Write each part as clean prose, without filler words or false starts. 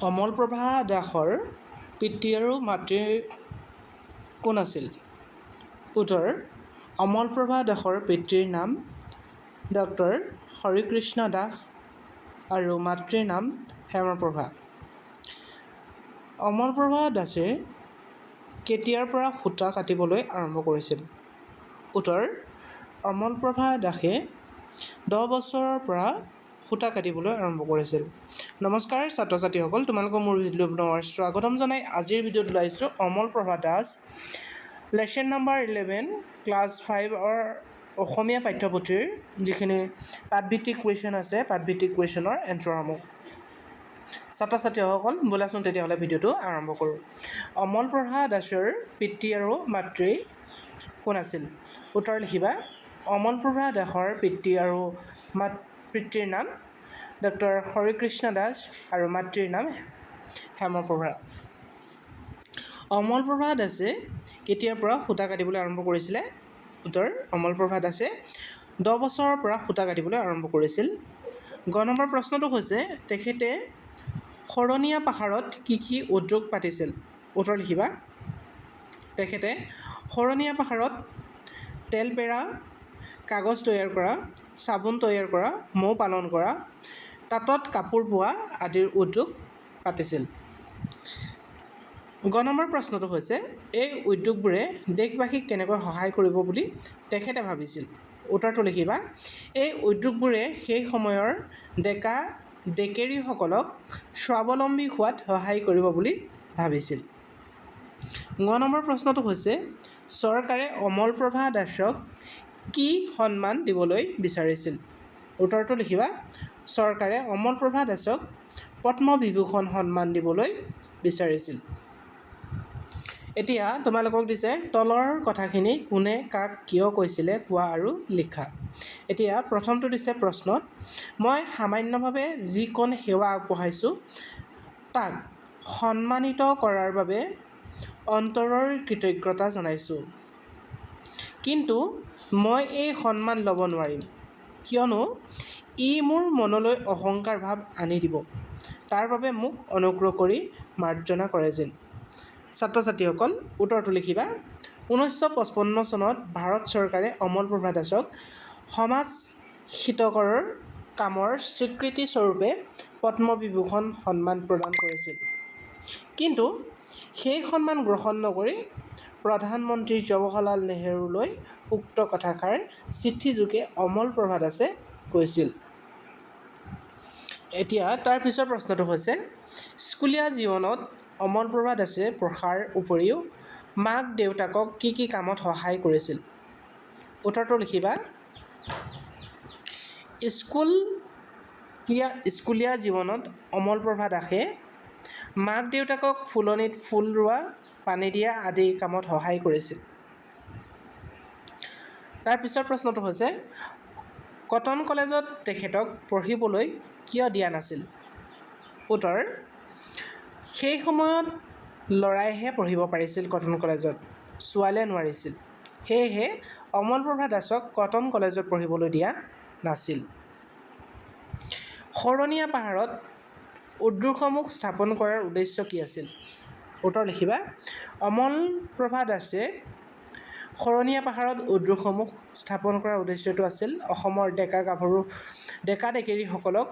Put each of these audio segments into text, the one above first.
অমলপ্ৰভা দাসৰ পিতৃ আৰু মাতৃ কোন আছিল? উত্তৰ: অমলপ্ৰভা দাসৰ পিতৃৰ নাম ডক্টৰ হৰিকৃষ্ণ দাস আৰু মাতৃৰ নাম হেমপ্ৰভা। অমলপ্ৰভা দাসে কেতিয়াৰ পৰা সূতা কাটিবলৈ আৰম্ভ কৰিছিল? উত্তৰ: অমলপ্ৰভা দাসে 10 বছৰৰ পৰা সূতা কাটিবলৈ আৰম্ভ কৰিছিল। নমস্কাৰ ছাত্ৰ ছাত্ৰীসকল, তোমালোকক মোৰ ভিডিঅ'লৈ স্বাগতম জনাই আজিৰ ভিডিঅ'ত ওলাইছোঁ Amalprabha Das lesson number 11 class 5ৰ অসমীয়া পাঠ্যপুথিৰ যিখিনি পাঠভিত্তিক কুৱেশ্যন আছে, পাঠভিত্তিক কুৱেশ্যনৰ এনচাৰসমূহ। ছাত্ৰ ছাত্ৰীসকল, ব'লাচোন তেতিয়াহ'লে ভিডিঅ'টো আৰম্ভ কৰোঁ। অমলপ্ৰভা দাসৰ পিতৃ আৰু মাতৃ কোন আছিল? উত্তৰ লিখিবা। অমলপ্ৰভা দাসৰ পিতৃ আৰু পিতৃৰ নাম ডক্টৰ হৰিকৃষ্ণ দাস আৰু মাতৃৰ নাম হেমপ্ৰভা। অমলপ্ৰভা দাসে কেতিয়াৰ পৰা সূতা কাটিবলৈ আৰম্ভ কৰিছিলে? উত্তৰ: অমলপ্ৰভা দাসে 10 বছৰৰ পৰা সূতা কাটিবলৈ আৰম্ভ কৰিছিল। গ নম্বৰ প্ৰশ্নটো হৈছে তেখেতে শৰণীয়া পাহাৰত কি কি উদ্যোগ পাতিছিল? উত্তৰ লিখিবা। তেখেতে শৰণীয়া পাহাৰত তেল পেৰা, কাগজ তৈয়াৰ কৰা, চাবোন তৈয়াৰ কৰা, মৌ পালন কৰা, তাঁতত কাপোৰ বোৱা আদিৰ উদ্যোগ পাতিছিল। গ নম্বৰ প্ৰশ্নটো হৈছে এই উদ্যোগবোৰে দেশবাসীক কেনেকৈ সহায় কৰিব বুলি তেখেতে ভাবিছিল? উত্তৰটো লিখিবা। এই উদ্যোগবোৰে সেই সময়ৰ ডেকা ডেকেৰীসকলক স্বাৱলম্বী হোৱাত সহায় কৰিব বুলি ভাবিছিল। ঙ নম্বৰ প্ৰশ্নটো হৈছে চৰকাৰে অমলপ্ৰভা দাসক কি সন্মান দিবলৈ বিচাৰিছিল? উত্তৰটো লিখিবা। চৰকাৰে অমলপ্ৰভা দাসক পদ্মবিভূষণ সন্মান দিবলৈ বিচাৰিছিল। এতিয়া তোমালোকক দিছে তলৰ কথাখিনি কোনে কাক কিয় কৈছিলে কোৱা আৰু লিখা। এতিয়া প্ৰথমটো দিছে প্ৰশ্নত, মই সামান্যভাৱে যিকণ সেৱা আগবঢ়াইছোঁ তাক সন্মানিত কৰাৰ বাবে অন্তৰৰ কৃতজ্ঞতা জনাইছোঁ। কিন্তু মই এই সন্মান ল'ব নোৱাৰিম, কিয়নো ই মোৰ মনলৈ অহংকাৰ ভাৱ আনি দিব। তাৰ বাবে মোক অনুগ্ৰহ কৰি মাৰ্জনা কৰে যেন। ছাত্ৰ ছাত্ৰীসকল, উত্তৰটো লিখিবা। 1955 চনত ভাৰত চৰকাৰে অমলপ্ৰভা দাসক সমাজ হিতকৰ কামৰ স্বীকৃতি স্বৰূপে পদ্মবিভূষণ সন্মান প্ৰদান কৰিছিল। কিন্তু সেই সন্মান গ্ৰহণ নকৰি প্ৰধানমন্ত্ৰী জৱাহৰলাল নেহৰুলৈ উক্ত কথাষাৰ চিঠিযোগে অমলপ্ৰভা দাসে কৈছিল। এতিয়া তাৰ পিছৰ প্ৰশ্নটো হৈছে স্কুলীয়া জীৱনত অমলপ্ৰভা দাসে পঢ়াৰ উপৰিও মাক দেউতাকক কি কি কামত সহায় কৰিছিল? উত্তৰটো লিখিবা। স্কুলীয়া জীৱনত অমলপ্ৰভা দাসে মাক দেউতাকক ফুলনিত ফুল ৰোৱা, পানী দিয়া আদি কামত সহায় কৰিছিল। তাৰ পিছৰ প্ৰশ্নটো হৈছে কটন কলেজত তেখেতক পঢ়িবলৈ কিয় দিয়া নাছিল? উত্তৰ: সেই সময়ত ল'ৰাইহে পঢ়িব পাৰিছিল কটন কলেজত, ছোৱালীয়ে নোৱাৰিছিল। সেয়েহে অমলপ্ৰভা দাসক কটন কলেজত পঢ়িবলৈ দিয়া নাছিল। শৰণীয়া পাহাৰত উদ্যোগসমূহ স্থাপন কৰাৰ উদ্দেশ্য কি আছিল? উত্তৰ লিখিবা। অমলপ্ৰভা দাসে শৰণীয়া পাহাৰত উদ্যোগসমূহ স্থাপন কৰাৰ উদ্দেশ্যটো আছিল অসমৰ ডেকা ডেকেৰীসকলক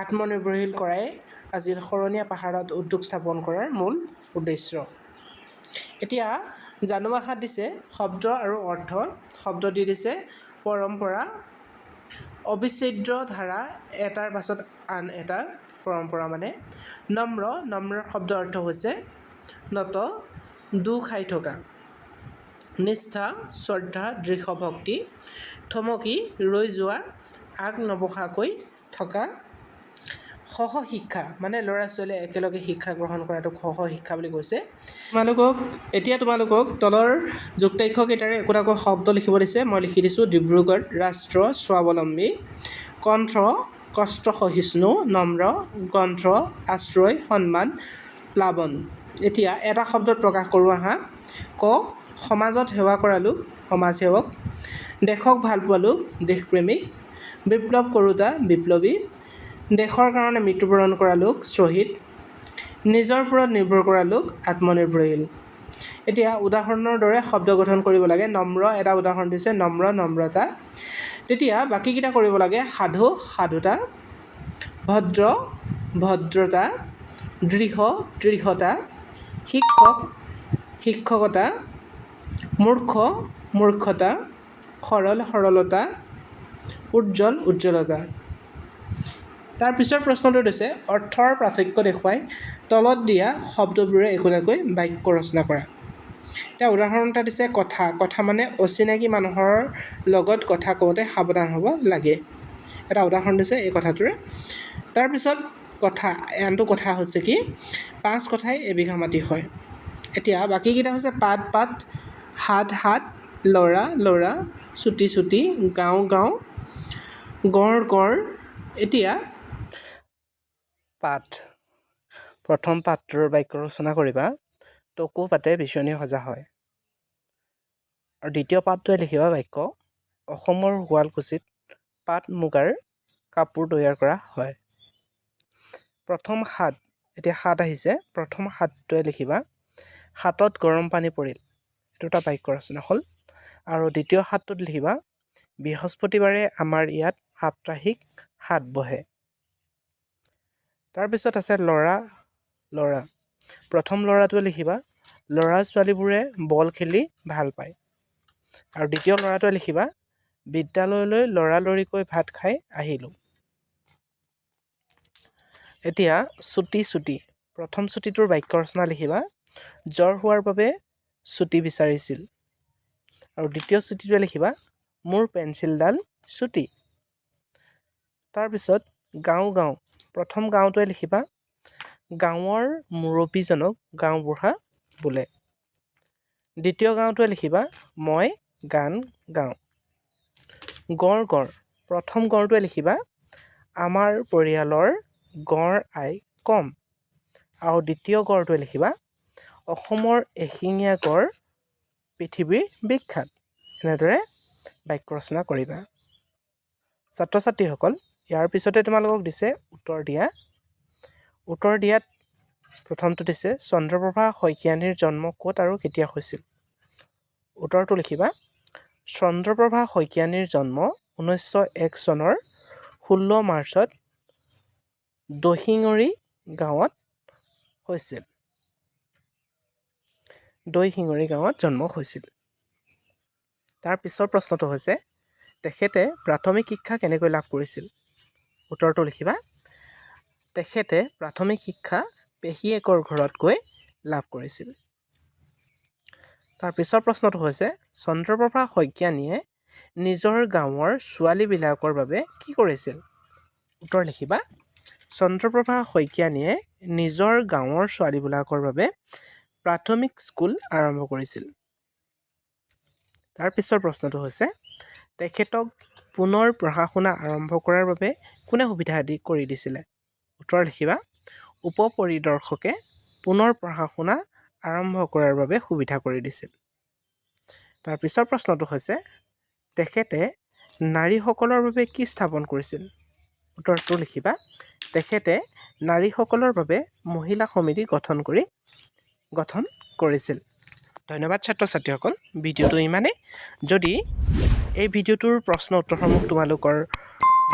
আত্মনিৰ্ভৰশীল কৰাই আছিল শৰণীয়া পাহাৰত উদ্যোগ স্থাপন কৰাৰ মূল উদ্দেশ্য। এতিয়া জানুৱাখাত দিছে শব্দ আৰু অৰ্থ। শব্দ দি দিছে পৰম্পৰা, অবিচ্ছেদ্য ধাৰা, এটাৰ পাছত আন এটা পৰম্পৰা মানে। নম্ৰ শব্দ অৰ্থ হৈছে নত, দো খাই থকা। নিষ্ঠা, শ্ৰদ্ধা, দৃঢ় ভক্তি। থমকি ৰৈ যোৱা, আগ নবঢ়াকৈ থকা। সহশিক্ষা মানে ল'ৰা ছোৱালীয়ে একেলগে শিক্ষা গ্ৰহণ কৰাটোক সহশিক্ষা বুলি কৈছে। এতিয়া তোমালোকক তলৰ যুক্তাক্ষৰকেইটাৰে একোটাকৈ শব্দ লিখিব দিছে। মই লিখি দিছোঁ ডিব্ৰুগড়, ৰাষ্ট্ৰ, স্বাৱলম্বী। কণ্ঠ, কষ্ট সহিষ্ণু, নম্ৰ, গ্ৰন্থ, আশ্ৰয়, সন্মান, প্লাৱন। এতিয়া এটা শব্দত প্ৰকাশ কৰোঁ আহা। ক সমাজত সেৱা কৰা লোক, সমাজসেৱক। দেশক ভাল পোৱা লোক, দেশপ্ৰেমিক। বিপ্লৱ কৰোঁতা, বিপ্লৱী। দেশৰ কাৰণে মৃত্যুবৰণ কৰা লোক শ্বহীদ, নিজৰ ওপৰত নিৰ্ভৰ কৰা লোক আত্মনিৰ্ভৰশীল। এতিয়া উদাহৰণৰ দৰে শব্দ গঠন কৰিব লাগে। নম্ৰ এটা উদাহৰণ দিছে, নম্ৰ নম্ৰতা। তেতিয়া বাকীকেইটা কৰিব লাগে সাধু সাধুতা, ভদ্ৰ ভদ্ৰতা, দৃঢ় দৃঢ়তা, শিক্ষক শিক্ষকতা, মূৰ্খ মূৰ্খতা, সৰল সৰলতা, উজ্জ্বল উজ্জ্বলতা। তাৰ পিছৰ প্ৰশ্নটো দিছে অৰ্থৰ পাৰ্থক্য দেখুৱাই তলত দিয়া শব্দবোৰে একোটাকৈ বাক্য ৰচনা কৰা। এতিয়া উদাহৰণ এটা দিছে কথা। কথা মানে অচিনাকি মানুহৰ লগত কথা কওঁতে সাৱধান হ'ব লাগে। এটা উদাহৰণ দিছে এই কথাটোৰে। তাৰপিছত কথা, আনটো কথা হৈছে কি 5 কথাই এবিঘা মাটি হয়। এতিয়া বাকীকেইটা হৈছে পাত পাত, হাত হাত, ল'ৰা ল'ৰা, চুটি চুটি, গাঁও গাঁও, গড় গড়। এতিয়া পাত, প্ৰথম পাতটোৰ বাক্য ৰচনা কৰিবা টকো পাতে বিচনী সজা হয়। আৰু দ্বিতীয় পাতটোৱে লিখিবা বাক্য অসমৰ শুৱালকুছিত পাট মুগাৰ কাপোৰ তৈয়াৰ কৰা হয়। প্ৰথম হাত, এতিয়া হাত আহিছে, প্ৰথম হাতটোৱে লিখিবা হাতত গৰম পানী পৰিল। এইটো এটা বাক্য ৰচনা হ'ল। আৰু দ্বিতীয় হাতটোত লিখিবা বৃহস্পতিবাৰে আমাৰ ইয়াত সাপ্তাহিক হাট বহে। তাৰপিছত আছে ল'ৰা ল'ৰা। প্ৰথম ল'ৰাটোৱে লিখিবা ল'ৰা ছোৱালীবোৰে বল খেলি ভাল পায়। আৰু দ্বিতীয় ল'ৰাটোৱে লিখিবা বিদ্যালয়লৈ লৰালৰিকৈ ভাত খাই আহিলোঁ। এতিয়া চুটি চুটি, প্ৰথম চুটিটোৰ বাক্য ৰচনা লিখিবা জ্বৰ হোৱাৰ বাবে চুটি বিচাৰিছিল। আৰু দ্বিতীয় চুটিটোৱে লিখিবা মোৰ পেঞ্চিলডাল চুটি। তাৰপিছত গাঁও গাঁও, প্ৰথম গাঁওটোৱে লিখিবা গাঁৱৰ মুৰব্বীজনক গাঁওবুঢ়া বোলে। দ্বিতীয় গাঁওটোৱে লিখিবা মই গান গাওঁ। গড় গড়, প্ৰথম গড়টোৱে লিখিবা আমাৰ পৰিয়ালৰ গড় আই কম। আৰু দ্বিতীয় গড়টোৱে লিখিবা অসমৰ এশিঙীয়া গড় পৃথিৱীৰ বিখ্যাত। এনেদৰে বাক্য ৰচনা কৰিবা। ছাত্ৰ ছাত্ৰীসকল, ইয়াৰ পিছতে তোমালোকক দিছে উত্তৰ দিয়া। উত্তৰ দিয়াত প্ৰথমটো দিছে চন্দ্ৰপ্ৰভা শইকীয়ানীৰ জন্ম ক'ত আৰু কেতিয়া হৈছিল। উত্তৰটো লিখিবা চন্দ্ৰপ্ৰভা শইকীয়ানীৰ জন্ম 1901 চনৰ 16 মাৰ্চত দহিঙৰি গাঁৱত হৈছিল। দহিঙৰি গাঁৱত জন্ম হৈছিল। তাৰ পিছৰ প্ৰশ্নটো হৈছে তেখেতে প্ৰাথমিক শিক্ষা কেনেকৈ লাভ কৰিছিল। উত্তৰটো লিখিবা তেখেতে প্ৰাথমিক শিক্ষা পেহীয়েকৰ ঘৰত গৈ লাভ কৰিছিল। তাৰ পিছৰ প্ৰশ্নটো হৈছে চন্দ্ৰপ্ৰভা শইকীয়ানীয়ে নিজৰ গাঁৱৰ ছোৱালীবিলাকৰ বাবে কি কৰিছিল। উত্তৰ লিখিবা চন্দ্ৰপ্ৰভা শইকীয়ানীয়ে নিজৰ গাঁৱৰ ছোৱালীবিলাকৰ বাবে প্ৰাথমিক স্কুল আৰম্ভ কৰিছিল। তাৰ পিছৰ প্ৰশ্নটো হৈছে তেখেতক পুনৰ পঢ়া শুনা আৰম্ভ কৰাৰ বাবে কোনে সুবিধা কৰি দিছিলে। উত্তৰ লিখিবা উপ পৰিদৰ্শকে পুনৰ পঢ়া শুনা আৰম্ভ কৰাৰ বাবে সুবিধা কৰি দিছিল। তাৰ পিছৰ প্ৰশ্নটো হৈছে তেখেতে নাৰীসকলৰ বাবে কি স্থাপন কৰিছিল। উত্তৰটো লিখিবা তেখেতে নাৰীসকলৰ বাবে মহিলা সমিতি গঠন কৰিছিল। ধন্যবাদ ছাত্ৰ ছাত্ৰীসকল, ভিডিঅ'টো ইমানেই। যদি এই ভিডিঅ'টোৰ প্ৰশ্ন উত্তৰসমূহ তোমালোকৰ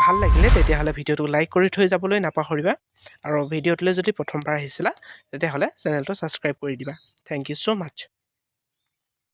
ভাল লাগিলে তেতিয়াহ'লে ভিডিঅ'টো লাইক কৰি থৈ যাবলৈ নাপাহৰিবা। আৰু ভিডিঅ'টোলৈ যদি প্ৰথমবাৰ আহিছিলা তেতিয়াহ'লে চেনেলটো ছাবস্ক্ৰাইব কৰি দিবা। Thank you so' much.